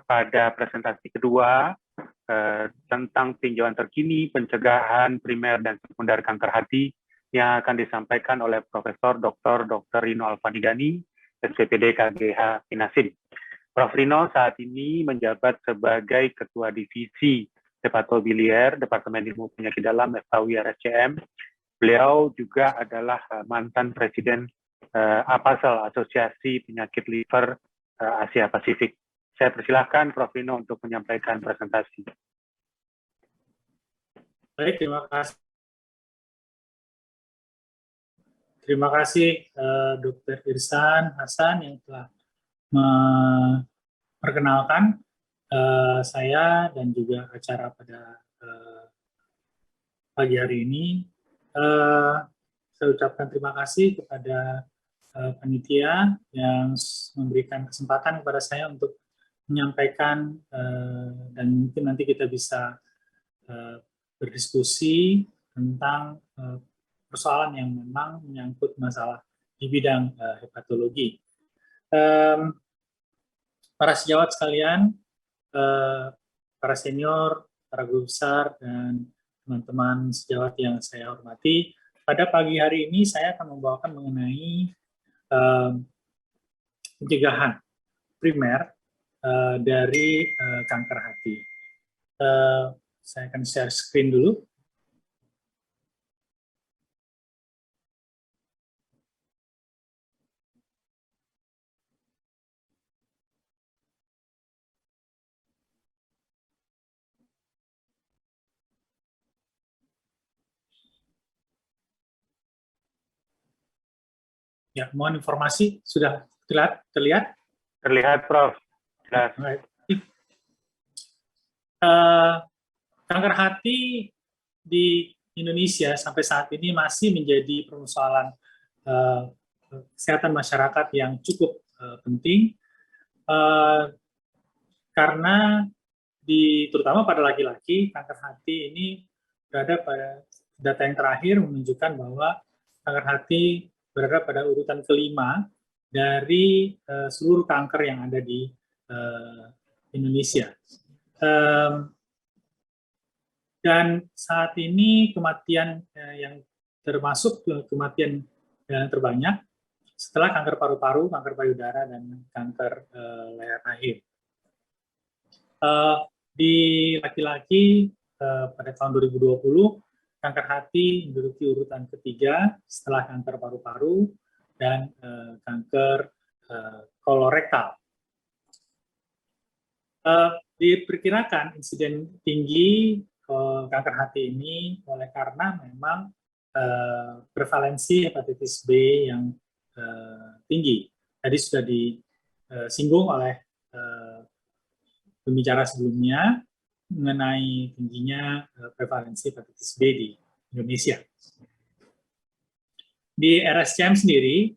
pada presentasi kedua tentang tinjauan terkini pencegahan primer dan sekunder kanker hati yang akan disampaikan oleh Profesor Dr. Rino Alvanidani, SPPD KGH Inasim. Prof. Rino saat ini menjabat sebagai Ketua Divisi Hepatobiliar Departemen Ilmu Penyakit Dalam FKUI RSCM. Beliau juga adalah mantan Presiden APASL, Asosiasi Penyakit Liver Asia Pasifik. Saya persilahkan Prof. Rino untuk menyampaikan presentasi. Baik, terima kasih. Terima kasih Dr. Irsan Hasan yang telah memperkenalkan saya dan juga acara pada pagi hari ini. Saya ucapkan terima kasih kepada panitia yang memberikan kesempatan kepada saya untuk menyampaikan dan mungkin nanti kita bisa berdiskusi tentang persoalan yang memang menyangkut masalah di bidang hepatologi. Para sejawat sekalian, para senior, para guru besar, dan teman-teman sejawat yang saya hormati, pada pagi hari ini saya akan membawakan mengenai pencegahan primer dari kanker hati. Saya akan share screen dulu. Ya, mohon informasi sudah terlihat? Terlihat, Prof. Kanker hati di Indonesia sampai saat ini masih menjadi persoalan kesehatan masyarakat yang cukup penting, karena terutama pada laki-laki, kanker hati ini berada pada data yang terakhir menunjukkan bahwa kanker hati berada pada urutan kelima dari seluruh kanker yang ada di Indonesia. Dan saat ini kematian yang termasuk kematian yang terbanyak setelah kanker paru-paru, kanker payudara, dan kanker leher rahim. Di laki-laki pada tahun 2020, kanker hati menduduki urutan ketiga setelah kanker paru-paru dan kanker kolorektal. Diperkirakan insiden tinggi kanker hati ini oleh karena memang prevalensi hepatitis B yang tinggi. Tadi sudah disinggung oleh pembicara sebelumnya mengenai tingginya prevalensi hepatitis B di Indonesia. Di RSCM sendiri,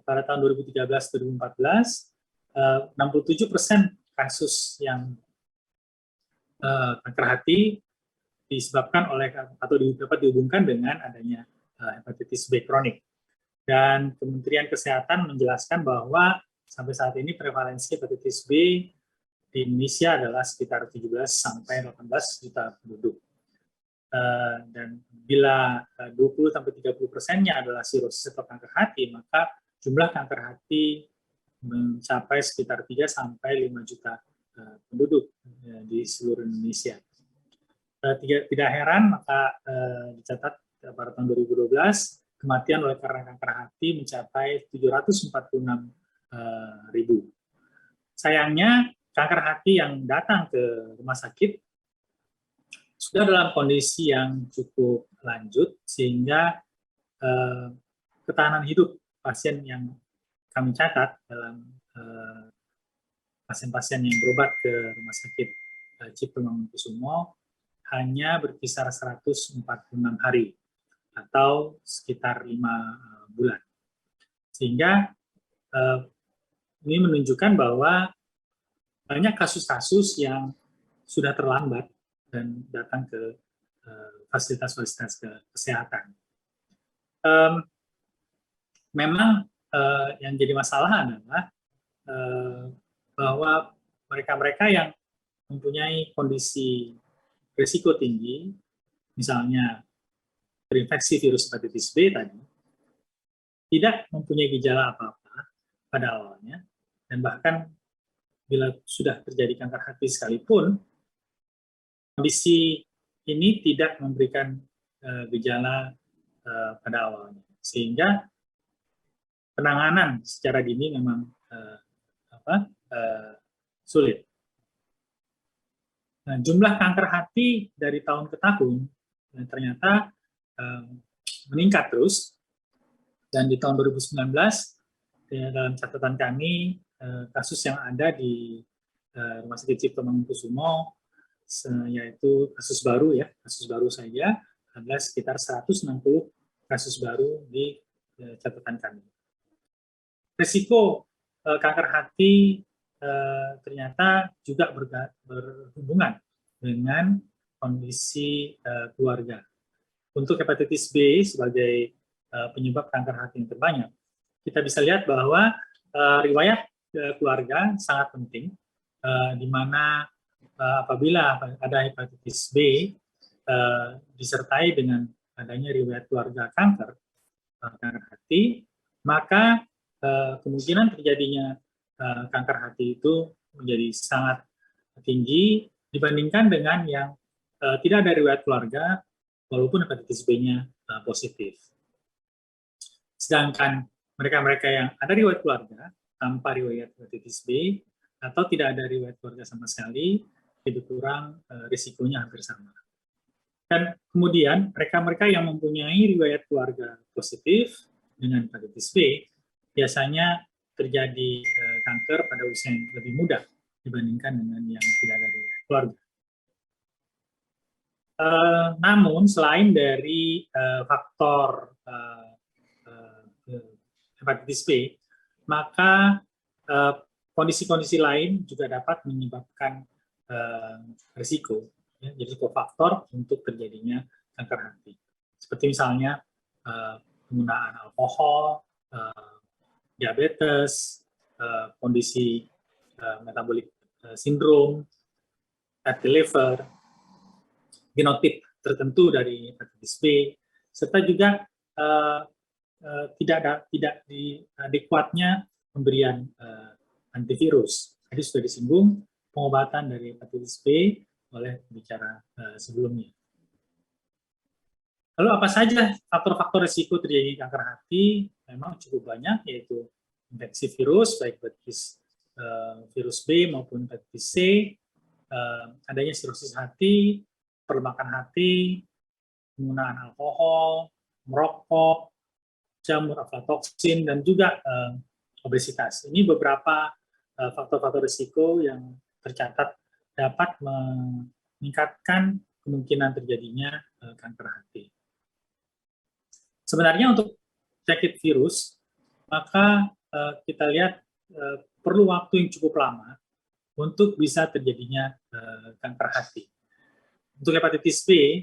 pada tahun 2013-2014, 67% kasus yang kanker hati disebabkan oleh atau dapat dihubungkan dengan adanya hepatitis B kronik. Dan Kementerian Kesehatan menjelaskan bahwa sampai saat ini prevalensi hepatitis B di Indonesia adalah sekitar 17-18 juta penduduk. Dan bila 20-30%-nya adalah sirosis atau kanker hati, maka jumlah kanker hati mencapai sekitar 3-5 juta penduduk di seluruh Indonesia. Tidak heran maka dicatat pada tahun 2012 kematian oleh karena kanker hati mencapai 746.000. Sayangnya kanker hati yang datang ke rumah sakit sudah dalam kondisi yang cukup lanjut sehingga ketahanan hidup pasien yang kami catat dalam pasien-pasien yang berobat ke rumah sakit Cipto Mangunkusumo hanya berkisar 146 hari atau sekitar 5 bulan. Sehingga ini menunjukkan bahwa banyak kasus-kasus yang sudah terlambat dan datang ke fasilitas-fasilitas kesehatan. Memang yang jadi masalah adalah bahwa mereka-mereka yang mempunyai kondisi risiko tinggi, misalnya terinfeksi virus hepatitis B tadi, tidak mempunyai gejala apa-apa pada awalnya, dan bahkan bila sudah terjadi kanker hati sekalipun, kondisi ini tidak memberikan gejala pada awalnya, sehingga penanganan secara dini memang sulit. Nah, jumlah kanker hati dari tahun ke tahun ternyata meningkat terus, dan di tahun 2019 dalam catatan kami kasus yang ada di Rumah Sakit Cipto Mangunkusumo, yaitu kasus baru saja adalah sekitar 160 kasus baru di catatan kami. Risiko kanker hati ternyata juga berhubungan dengan kondisi keluarga. Untuk hepatitis B sebagai penyebab kanker hati yang terbanyak, kita bisa lihat bahwa riwayat keluarga sangat penting, di mana apabila ada hepatitis B disertai dengan adanya riwayat keluarga kanker hati, maka kemungkinan terjadinya kanker hati itu menjadi sangat tinggi dibandingkan dengan yang tidak ada riwayat keluarga walaupun hepatitis B-nya positif. Sedangkan mereka-mereka yang ada riwayat keluarga tanpa riwayat hepatitis B atau tidak ada riwayat keluarga sama sekali, lebih kurang risikonya hampir sama. Dan kemudian mereka-mereka yang mempunyai riwayat keluarga positif dengan hepatitis B biasanya terjadi kanker pada usia yang lebih muda dibandingkan dengan yang tidak ada riwayat keluarga. Namun selain dari faktor hepatitis B, maka kondisi-kondisi lain juga dapat menyebabkan risiko, jadi kofaktor untuk terjadinya kanker hati. Seperti misalnya penggunaan alkohol, diabetes, kondisi metabolic syndrome, fatty liver, genotip tertentu dari hepatitis B, serta juga tidak adekuatnya pemberian antivirus. Tadi sudah disinggung pengobatan dari hepatitis B oleh bicara sebelumnya. Lalu apa saja faktor-faktor risiko terjadi kanker hati? Memang cukup banyak, yaitu infeksi virus, baik hepatitis virus B maupun hepatitis C, adanya sirosis hati, pelemakan hati, penggunaan alkohol, merokok, jamur aflatoksin, dan juga obesitas. Ini beberapa faktor-faktor risiko yang tercatat dapat meningkatkan kemungkinan terjadinya kanker hati. Sebenarnya untuk penyakit virus, maka kita lihat perlu waktu yang cukup lama untuk bisa terjadinya kanker hati. Untuk hepatitis B,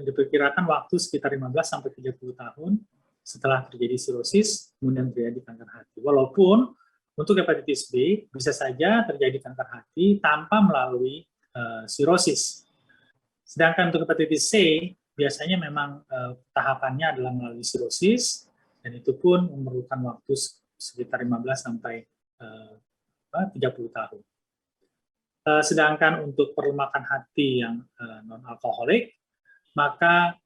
diperkirakan waktu sekitar 15-30 tahun setelah terjadi sirosis, kemudian terjadi kanker hati. Walaupun untuk hepatitis B bisa saja terjadi kanker hati tanpa melalui sirosis. Sedangkan untuk hepatitis C, biasanya memang tahapannya adalah melalui sirosis, dan itu pun memerlukan waktu sekitar 15-30 tahun. Sedangkan untuk perlemakan hati yang non-alkoholik, maka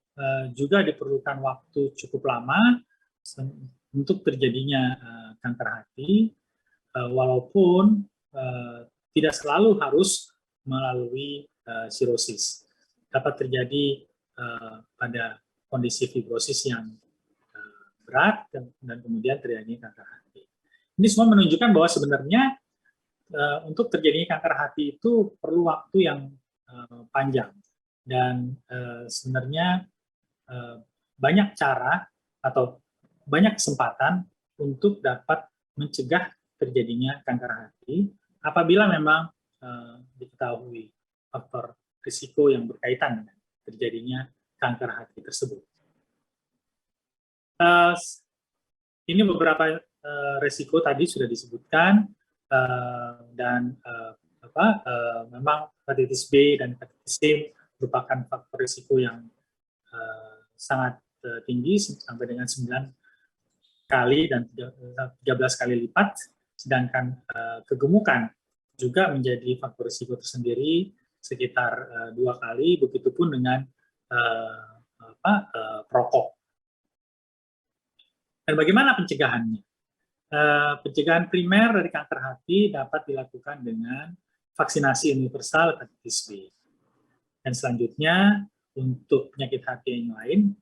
juga diperlukan waktu cukup lama untuk terjadinya kanker hati, walaupun tidak selalu harus melalui sirosis. Dapat terjadi pada kondisi fibrosis yang berat dan kemudian terjadi kanker hati. Ini semua menunjukkan bahwa sebenarnya untuk terjadinya kanker hati itu perlu waktu yang panjang, dan sebenarnya banyak cara atau banyak kesempatan untuk dapat mencegah terjadinya kanker hati apabila memang diketahui faktor risiko yang berkaitan dengan terjadinya kanker hati tersebut. Ini beberapa risiko tadi sudah disebutkan, dan memang hepatitis B dan hepatitis C merupakan faktor risiko yang sangat tinggi sampai dengan 9 kali dan 13 kali lipat, sedangkan kegemukan juga menjadi faktor risiko tersendiri sekitar 2 kali, begitupun dengan perokok. Dan bagaimana pencegahannya? Pencegahan primer dari kanker hati dapat dilakukan dengan vaksinasi universal hepatitis B. Dan selanjutnya, untuk penyakit hati yang lain,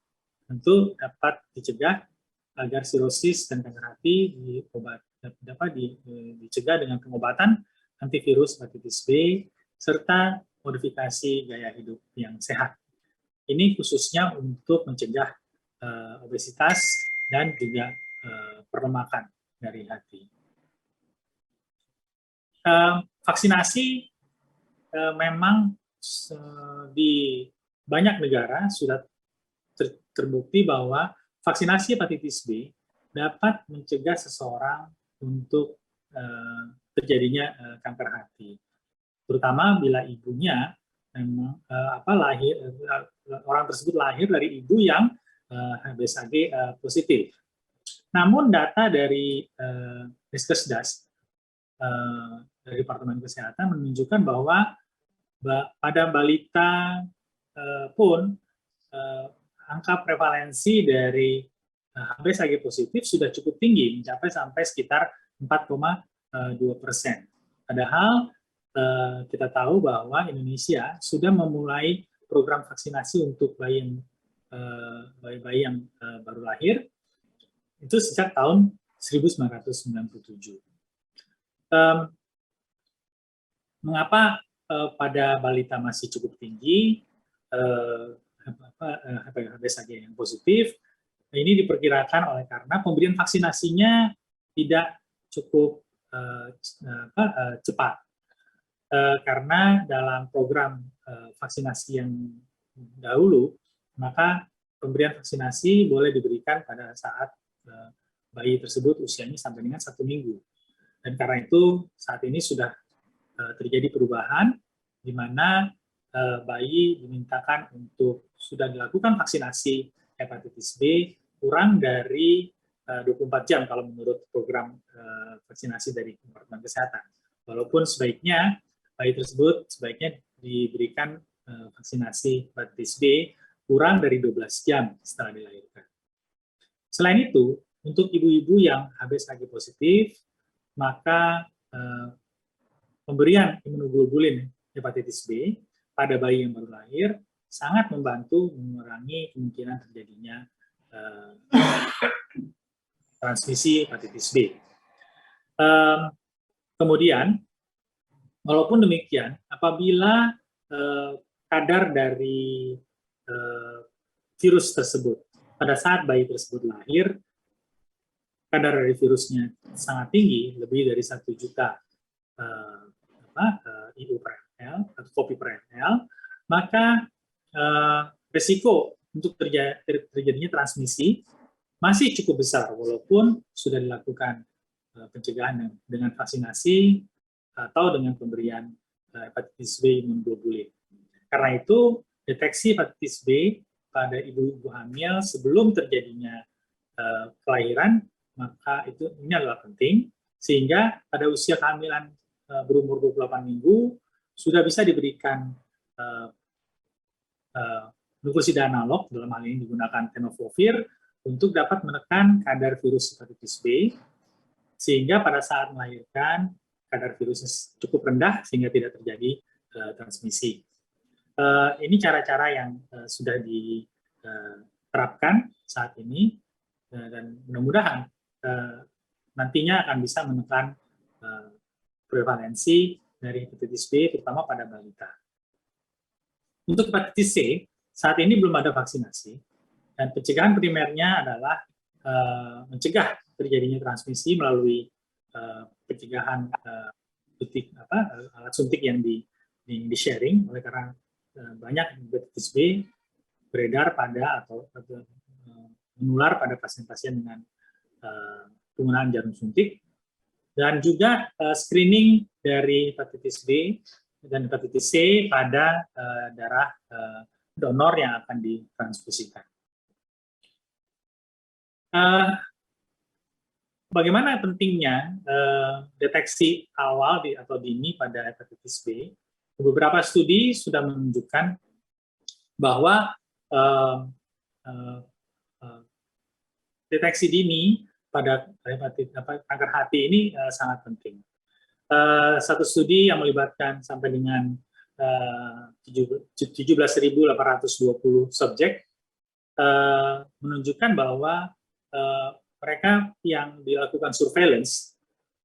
tentu dapat dicegah agar sirosis dan kanker hati dapat dicegah dengan pengobatan antivirus hepatitis B, serta modifikasi gaya hidup yang sehat. Ini khususnya untuk mencegah obesitas dan juga perlemakan dari hati. Vaksinasi memang di banyak negara sudah terbukti bahwa vaksinasi hepatitis B dapat mencegah seseorang untuk terjadinya kanker hati, terutama bila ibunya memang orang tersebut lahir dari ibu yang HBsAg positif. Namun data dari Riskesdas dari Departemen Kesehatan menunjukkan bahwa pada balita pun angka prevalensi dari HBsAg positif sudah cukup tinggi, mencapai sampai sekitar 4,2%. Padahal kita tahu bahwa Indonesia sudah memulai program vaksinasi untuk bayi yang baru lahir itu sejak tahun 1997. Mengapa pada balita masih cukup tinggi HBsAg yang positif? Ini diperkirakan oleh karena pemberian vaksinasinya tidak cukup cepat. Karena dalam program vaksinasi yang dahulu, maka pemberian vaksinasi boleh diberikan pada saat bayi tersebut usianya sampai dengan 1 minggu. Dan karena itu saat ini sudah terjadi perubahan di mana bayi dimintakan untuk sudah dilakukan vaksinasi hepatitis B kurang dari 24 jam kalau menurut program vaksinasi dari Departemen Kesehatan. Walaupun sebaiknya bayi tersebut sebaiknya diberikan vaksinasi hepatitis B kurang dari 12 jam setelah dilahirkan. Selain itu, untuk ibu-ibu yang HBsAg positif, maka pemberian imunoglobulin hepatitis B pada bayi yang baru lahir sangat membantu mengurangi kemungkinan terjadinya transmisi hepatitis B. Kemudian, walaupun demikian, apabila kadar dari virus tersebut pada saat bayi tersebut lahir, kadar dari virusnya sangat tinggi, lebih dari 1 juta IU per ml atau kopi per ml, maka risiko untuk terjadinya transmisi masih cukup besar, walaupun sudah dilakukan pencegahan dengan vaksinasi atau dengan pemberian hepatitis B imunoglobulin. Karena itu, deteksi hepatitis B pada ibu-ibu hamil sebelum terjadinya kelahiran, maka ini adalah penting, sehingga pada usia kehamilan berumur 28 minggu sudah bisa diberikan glukosida analog, dalam hal ini digunakan tenofovir, untuk dapat menekan kadar virus hepatitis B, sehingga pada saat melahirkan kadar virusnya cukup rendah sehingga tidak terjadi transmisi. Ini cara-cara yang sudah diterapkan saat ini, dan mudah-mudahan nantinya akan bisa menekan prevalensi dari hepatitis B, terutama pada balita. Untuk hepatitis C, saat ini belum ada vaksinasi, dan pencegahan primernya adalah mencegah terjadinya transmisi melalui pencegahan alat suntik yang di-sharing, oleh karena banyak hepatitis B beredar pada atau menular pada pasien-pasien dengan penggunaan jarum suntik. dan juga screening dari hepatitis B dan hepatitis C pada darah donor yang akan ditransfusikan. Bagaimana pentingnya deteksi awal atau dini pada hepatitis B? Beberapa studi sudah menunjukkan bahwa deteksi dini pada kanker hati ini sangat penting. Satu studi yang melibatkan sampai dengan 17.820 subjek menunjukkan bahwa mereka yang dilakukan surveillance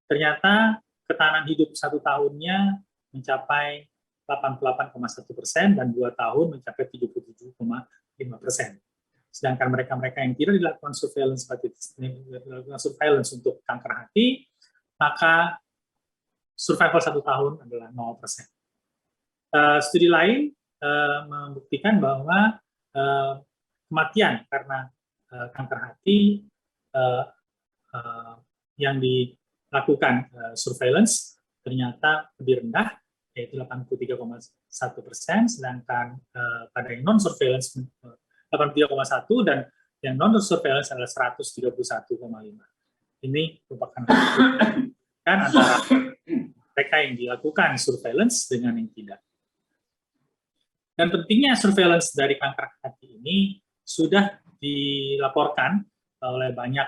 ternyata ketahanan hidup 1 tahunnya mencapai 88,1% dan 2 tahun mencapai 77,5%. Sedangkan mereka-mereka yang tidak dilakukan surveillance untuk kanker hati, maka survival 1 tahun adalah 0%. Studi lain membuktikan bahwa kematian karena kanker hati yang dilakukan surveillance ternyata lebih rendah, yaitu 83,1%, sedangkan pada yang non-surveillance 83,1 dan yang non-surveillance adalah 131,5. Ini merupakan kan antara mereka yang dilakukan surveillance dengan yang tidak. Dan pentingnya surveillance dari kanker hati ini sudah dilaporkan oleh banyak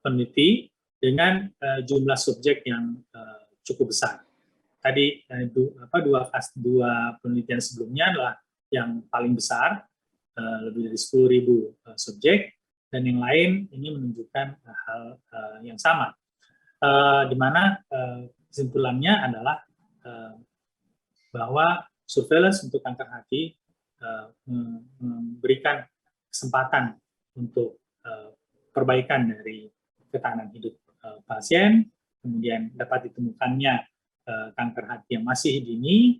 peneliti dengan jumlah subjek yang cukup besar. Tadi dua penelitian sebelumnya adalah yang paling besar, lebih dari 10.000 subjek, dan yang lain ini menunjukkan hal yang sama, di mana kesimpulannya adalah bahwa surveillance untuk kanker hati memberikan kesempatan untuk perbaikan dari ketahanan hidup pasien, kemudian dapat ditemukannya kanker hati yang masih dini,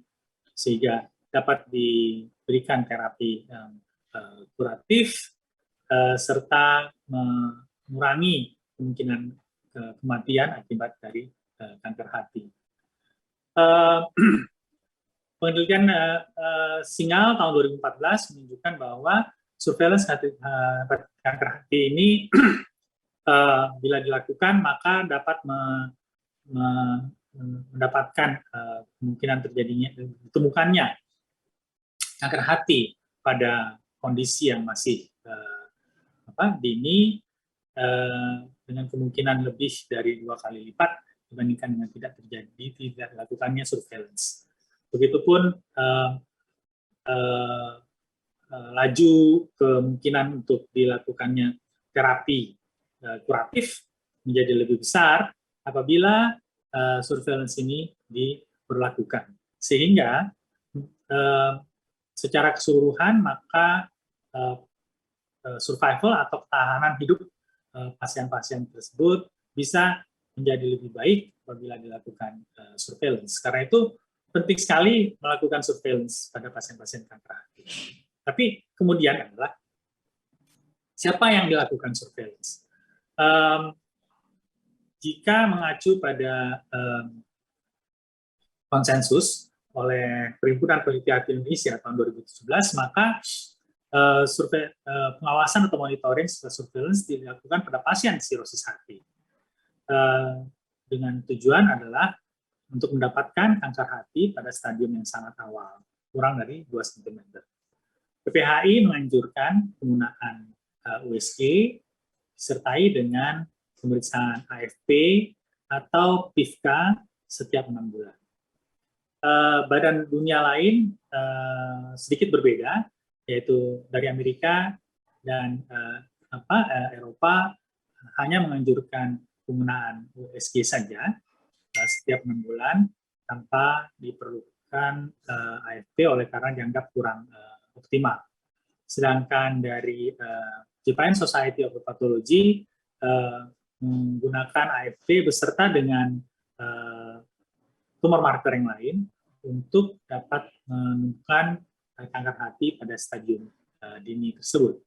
sehingga dapat diberikan terapi yang kuratif, serta mengurangi kemungkinan kematian akibat dari kanker hati. Penelitian Singal tahun 2014 menunjukkan bahwa surveillance kanker hati ini bila dilakukan maka dapat mendapatkan kemungkinan terjadinya ditemukannya kanker hati pada kondisi yang masih dini dengan kemungkinan lebih dari 2 kali lipat dibandingkan dengan tidak dilakukannya surveillance. Begitupun laju kemungkinan untuk dilakukannya terapi kuratif menjadi lebih besar apabila surveillance ini diberlakukan. Sehingga secara keseluruhan maka survival atau ketahanan hidup pasien-pasien tersebut bisa menjadi lebih baik apabila dilakukan surveillance. Karena itu penting sekali melakukan surveillance pada pasien-pasien kanker hati. Tapi kemudian adalah siapa yang dilakukan surveillance? Jika mengacu pada konsensus oleh Perhimpunan Peneliti Hati Indonesia tahun 2017, maka pengawasan atau monitoring setelah surveillance dilakukan pada pasien sirosis hati. Dengan tujuan adalah untuk mendapatkan kanker hati pada stadium yang sangat awal, kurang dari 2 cm. PPHI menganjurkan penggunaan USG disertai dengan pemeriksaan AFP atau PIVKA setiap 6 bulan. Badan dunia lain sedikit berbeda, yaitu dari Amerika dan Eropa hanya menganjurkan penggunaan USG saja setiap 6 bulan tanpa diperlukan AFP oleh karena dianggap kurang optimal. Sedangkan dari Japan Society of Hepatology menggunakan AFP beserta dengan tumor marker yang lain untuk dapat menemukan kanker hati pada stadium dini tersebut.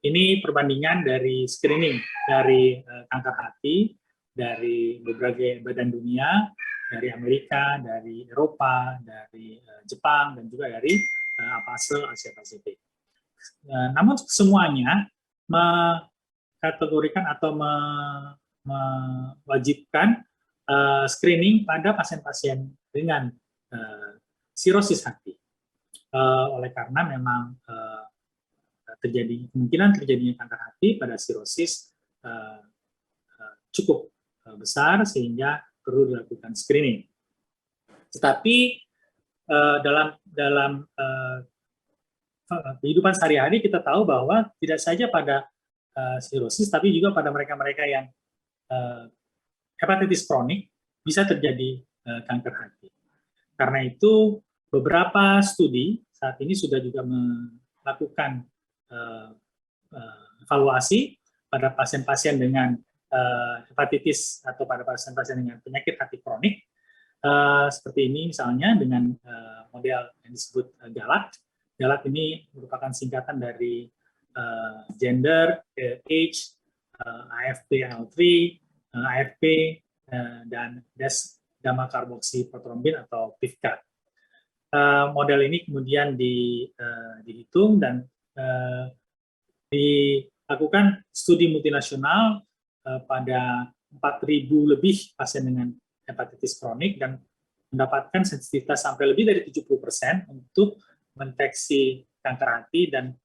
Ini perbandingan dari screening dari kanker hati dari berbagai badan dunia, dari Amerika, dari Eropa, dari Jepang, dan juga dari APASE Asia Pasifik. Namun semuanya mengkategorikan atau mewajibkan screening pada pasien-pasien dengan sirosis hati. Oleh karena memang kemungkinan terjadinya kanker hati pada sirosis cukup besar sehingga perlu dilakukan screening. Tetapi dalam kehidupan sehari-hari kita tahu bahwa tidak saja pada sirosis, tapi juga pada mereka-mereka yang hepatitis kronik bisa terjadi kanker hati. Karena itu beberapa studi saat ini sudah juga melakukan evaluasi pada pasien-pasien dengan hepatitis atau pada pasien-pasien dengan penyakit hati kronik, seperti ini misalnya dengan model yang disebut GALAT. GALAT ini merupakan singkatan dari gender, age, AFP-L3, AFP, dan des gamma karboksiprotrombin atau PIVKA. Model ini kemudian dihitung dan dilakukan studi multinasional pada 4.000 lebih pasien dengan hepatitis kronik dan mendapatkan sensitivitas sampai lebih dari 70% untuk mendeteksi kanker hati dan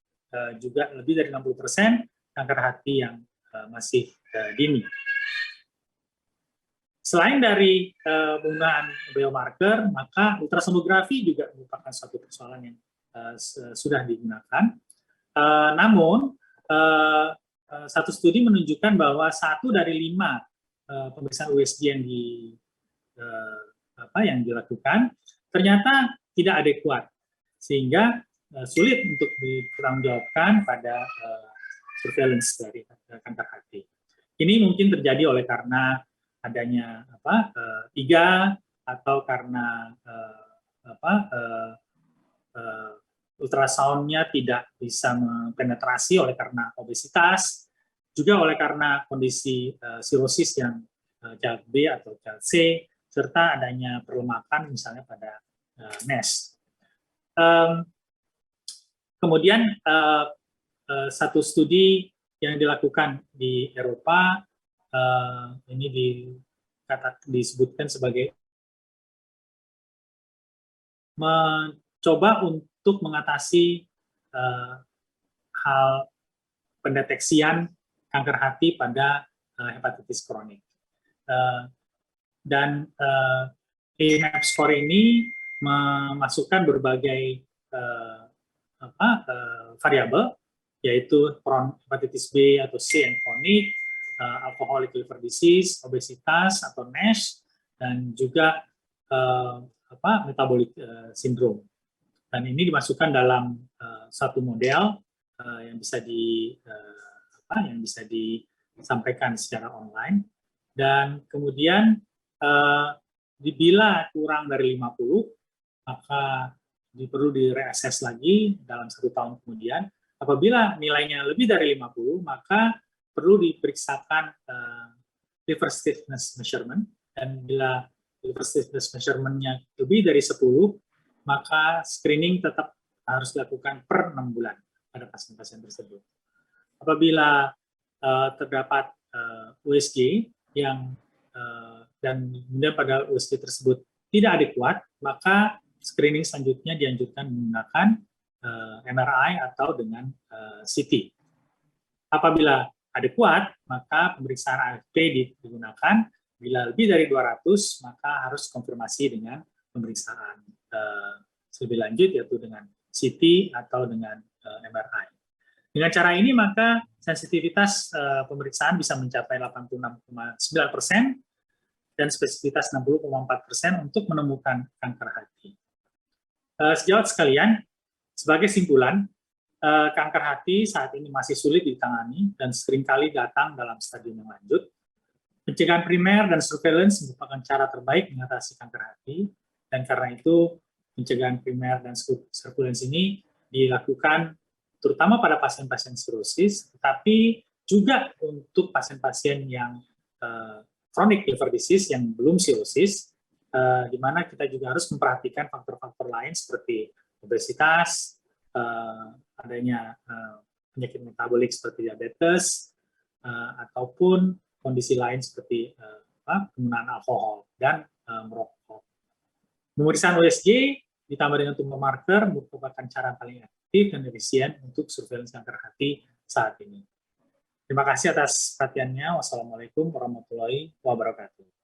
juga lebih dari 60% kanker hati yang masih dini. Selain dari penggunaan biomarker, maka ultrasonografi juga merupakan suatu persoalan yang sudah digunakan. Namun, satu studi menunjukkan bahwa 1 dari 5 pemeriksaan USG yang dilakukan ternyata tidak adekuat, sehingga sulit untuk dipertanggungjawabkan pada surveillance dari kanker hati. Ini mungkin terjadi oleh karena adanya IGA atau karena ultrasoundnya tidak bisa mempenetrasi oleh karena obesitas, juga oleh karena kondisi sirosis yang child B atau child C, serta adanya perlemakan misalnya pada NASH. Kemudian satu studi yang dilakukan di Eropa, ini disebutkan sebagai mencoba untuk mengatasi hal pendeteksian kanker hati pada hepatitis kronik. Dan AMAP score ini memasukkan berbagai variabel, yaitu hepatitis B atau C yang kronik, alcoholic liver disease, obesitas atau NASH, dan juga metabolic syndrome. Dan ini dimasukkan dalam satu model yang bisa disampaikan secara online. Dan kemudian bila kurang dari 50, maka perlu direases lagi dalam 1 tahun kemudian. Apabila nilainya lebih dari 50, maka perlu diperiksakan liver stiffness measurement, dan bila liver stiffness measurement-nya lebih dari 10, maka screening tetap harus dilakukan per 6 bulan pada pasien-pasien tersebut. Apabila terdapat USG dan kemudian pada USG tersebut tidak adekuat, maka screening selanjutnya dianjurkan menggunakan MRI atau dengan CT. Apabila adekuat, maka pemeriksaan AFP digunakan. Bila lebih dari 200, maka harus konfirmasi dengan pemeriksaan lebih lanjut, yaitu dengan CT atau dengan MRI. Dengan cara ini, maka sensitivitas pemeriksaan bisa mencapai 86,9% dan spesifitas 60,4% untuk menemukan kanker hati. Sejawat sekalian, sebagai simpulan, kanker hati saat ini masih sulit ditangani dan seringkali datang dalam stadium yang lanjut. Pencegahan primer dan surveillance merupakan cara terbaik mengatasi kanker hati, dan karena itu pencegahan primer dan surveillance ini dilakukan terutama pada pasien-pasien sirosis, tetapi juga untuk pasien-pasien yang chronic liver disease yang belum cirrhosis, di mana kita juga harus memperhatikan faktor-faktor lain seperti obesitas, adanya penyakit metabolik seperti diabetes, ataupun kondisi lain seperti penggunaan alkohol dan merokok. Pemeriksaan USG ditambah dengan tumor marker merupakan cara paling efektif dan efisien untuk surveillance kanker hati saat ini. Terima kasih atas perhatiannya. Wassalamualaikum warahmatullahi wabarakatuh.